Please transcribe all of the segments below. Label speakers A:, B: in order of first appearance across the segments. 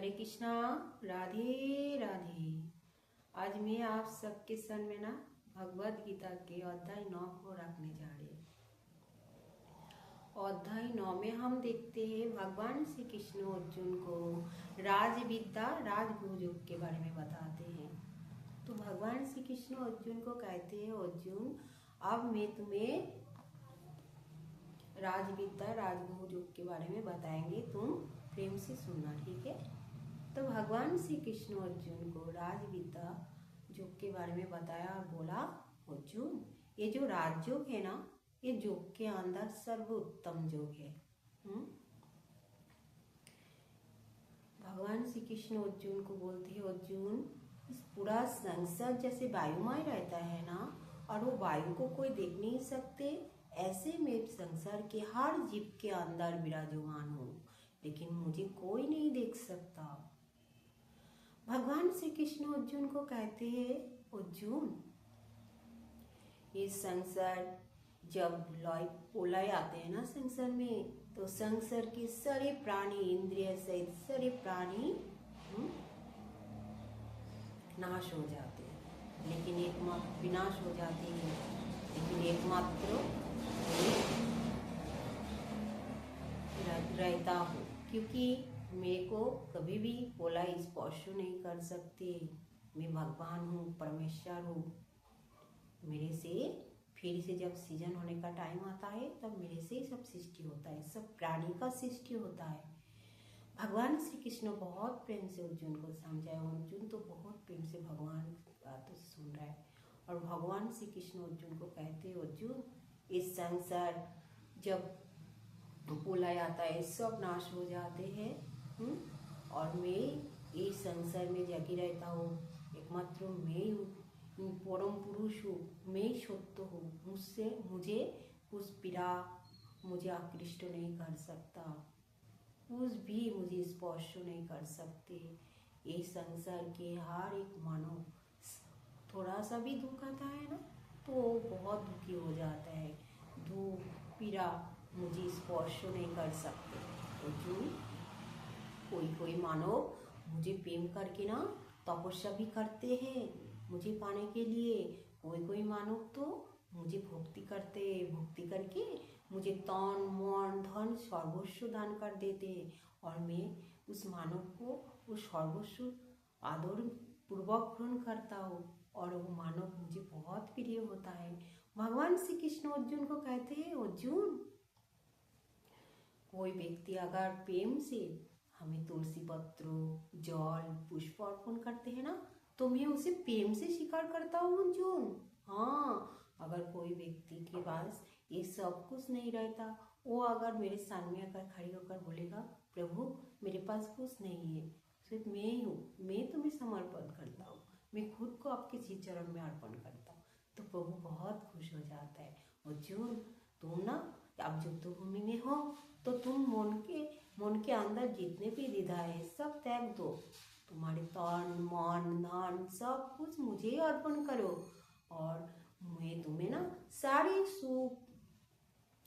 A: हरे कृष्णा। राधे राधे। आज मैं आप सबके सामने ना भगवत गीता के अध्याय 9 को रखने जा रहे हैं। अध्याय 9 में हम देखते हैं भगवान श्री कृष्ण अर्जुन को राजविद्या राजगुरु योग के बारे में बताते हैं। तो भगवान श्री कृष्ण अर्जुन को कहते हैं, अर्जुन अब मैं तुम्हें राजविद्या राजगुरु योग के बारे में बताएंगे, तुम प्रेम से सुनना, ठीक है। तो भगवान श्री कृष्ण अर्जुन को राजविद्या योग के बारे में बताया और बोला, अर्जुन ये जो राजयोग है ना, ये योग के अंदर सर्वोत्तम योग है। भगवान श्री कृष्ण अर्जुन को बोलते हैं, अर्जुन इस पूरा संसार जैसे वायुमय रहता है ना, और वो वायु को कोई देख नहीं सकते, ऐसे मैं संसार के हर जीव के अंदर विराजमान हूँ, लेकिन मुझे कोई नहीं देख सकता। भगवान श्री कृष्ण अर्जुन को कहते हैं, अर्जुन ये संसार जब प्रलय आते हैं ना संसार में, तो संसार के सारे प्राणी इंद्रिय सहित सारे प्राणी नाश हो जाते हैं, लेकिन एकमात्र विनाश हो जाते हैं, लेकिन एकमात्र रहता हूँ, क्योंकि मेरे को कभी भी बोला स्पर्श नहीं कर सकते। मैं भगवान हूँ, परमेश्वर हूँ। मेरे से फिर से जब सीजन होने का टाइम आता है तब मेरे से ही सब सृष्टि होता है, सब प्राणी का सृष्टि होता है। भगवान श्री कृष्ण बहुत प्रेम से अर्जुन को समझाए। अर्जुन तो बहुत प्रेम से भगवान की बातों से सुन रहा है, और भगवान श्री कृष्ण अर्जुन को कहते हैं, अर्जुन इस संसार जब प्रलय आता है सब नाश हो जाते हैं, और मैं इस संसार में जगी रहता हूँ, एकमात्र मैं हूँ, परम पुरुष हूँ, मैं सत्य हूँ। मुझे कुछ पीड़ा मुझे आकृष्ट नहीं कर सकता, कुछ भी मुझे स्पर्श नहीं कर सकते। ये संसार के हर एक मानव थोड़ा सा भी दुख आता है ना तो बहुत दुखी हो जाता है। दुख पीड़ा मुझे स्पर्श नहीं कर सकते। अर्जुन कोई मानव मुझे प्रेम करके ना तपस्या भी करते हैं मुझे पाने के लिए। कोई मानव तो मुझे भक्ति करते, भक्ति करके मुझे तन मन धन सर्वस्व दान कर देते, और मैं उस मानव को वो सर्वस्व आदर पूर्वक ग्रहण करता हूँ, और वो मानव मुझे बहुत प्रिय होता है। भगवान श्री कृष्ण अर्जुन को कहते हैं, अर्जुन कोई व्यक्ति अगर प्रेम से हमें तुलसी पत्र जल पुष्प अर्पण करते हैं ना, तो मैं उसे प्रेम से स्वीकार करता हूँ अर्जुन। हाँ, अगर कोई व्यक्ति के पास ये सब कुछ नहीं रहता, वो अगर मेरे सामने आकर खड़ी होकर बोलेगा, प्रभु मेरे पास कुछ नहीं है, सिर्फ मैं ही हूँ, मैं तुम्हें समर्पण करता हूँ, मैं खुद को आपके श्री चरण में अर्पण करता हूँ, तो प्रभु बहुत खुश हो जाता है। अर्जुन तुम ना अब युद्ध भूमि में हो, तो तुम मन के अंदर जितने भी द्विधा है सब त्याग दो, तुम्हारे तन मन धन सब कुछ मुझे ही अर्पण करो, और मैं तुम्हें ना सारे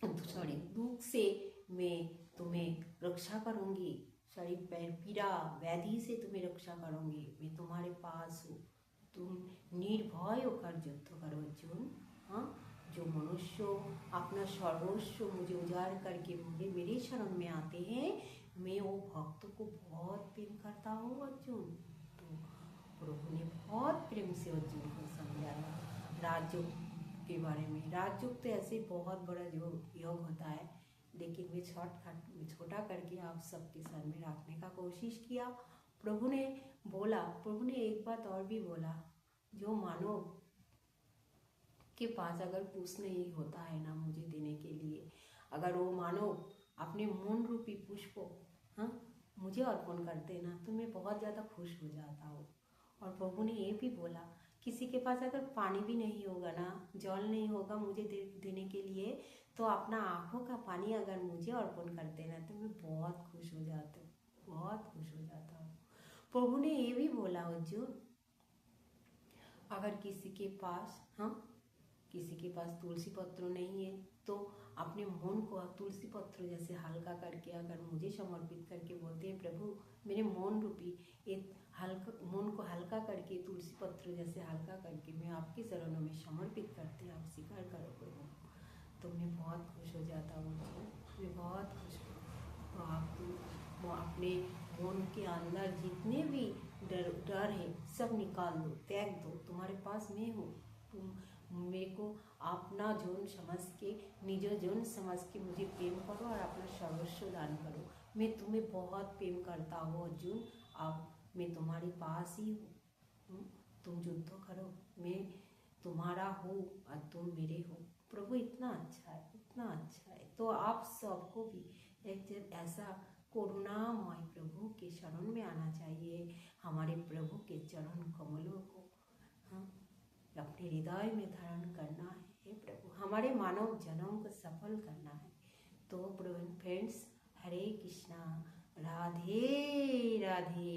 A: दुख से मैं तुम्हें रक्षा करूंगी, सारी पीड़ा व्याधि से तुम्हें रक्षा करूंगी, मैं तुम्हारे पास हूँ, तुम निर्भय होकर युद्ध करो अर्जुन। हाँ, जो मनुष्य अपना सर्वस्व मुझे उजाड़ करके मुझे मेरे शरण में आते हैं, मैं वो भक्त को बहुत प्रेम करता हूँ अर्जुन। तो प्रभु ने बहुत प्रेम से अर्जुन को समझाया राजयोग के बारे में। राजयोग तो ऐसे बहुत बड़ा योग होता है, लेकिन मैं छोटा करके आप सबके सामने रखने का कोशिश किया। प्रभु ने एक बात और भी बोला, जो मानव के पास अगर कुछ नहीं होता है ना मुझे देने के लिए, अगर वो मानव अपने मन रूपी पुष्प मुझे अर्पण करते ना, तो मैं बहुत ज़्यादा खुश हो जाता हूँ। और प्रभु ने ये भी बोला, किसी के पास अगर पानी भी नहीं होगा ना, जल नहीं होगा मुझे देने के लिए, तो अपना आँखों का पानी अगर मुझे अर्पण करते ना, तो मैं बहुत खुश हो जाता हूँ, बहुत खुश हो जाता हूँ। प्रभु ने ये भी बोला, अर्जुन अगर किसी के पास किसी के पास तुलसी पत्र नहीं है तो अपने मन को तुलसी पत्र जैसे हल्का करके अगर मुझे समर्पित करके बोलते हैं प्रभु मेरे मन रूपी एक हल्का मन को हल्का करके तुलसी पत्र जैसे हल्का करके मैं आपके चरणों में समर्पित करते आप स्वीकार करो प्रभु, तो मैं बहुत खुश हो जाता हूँ। मैं बहुत खुश हूँ। तो आप वो अपने मन के अंदर जितने भी डर है सब निकाल दो, त्याग दो। तुम्हारे पास मैं हूँ, तुम मेरे को अपना जोन समझ के, निज जोन समझ के मुझे प्रेम करो और अपना सर्वस्व दान करो। मैं तुम्हें बहुत प्रेम करता हूँ अर्जुन, अब मैं तुम्हारे पास ही हूँ, तुम युद्ध करो, मैं तुम्हारा हूँ और तुम मेरे हो। प्रभु इतना अच्छा है, इतना अच्छा है। तो आप सबको भी एक ऐसा करुणामय प्रभु के शरण में आना चाहिए। हमारे प्रभु के चरण कमलों को अपने हृदय में धारण करना है। हे प्रभु हमारे मानव जन्म को सफल करना है। तो फ्रेंड्स, हरे कृष्णा, राधे राधे।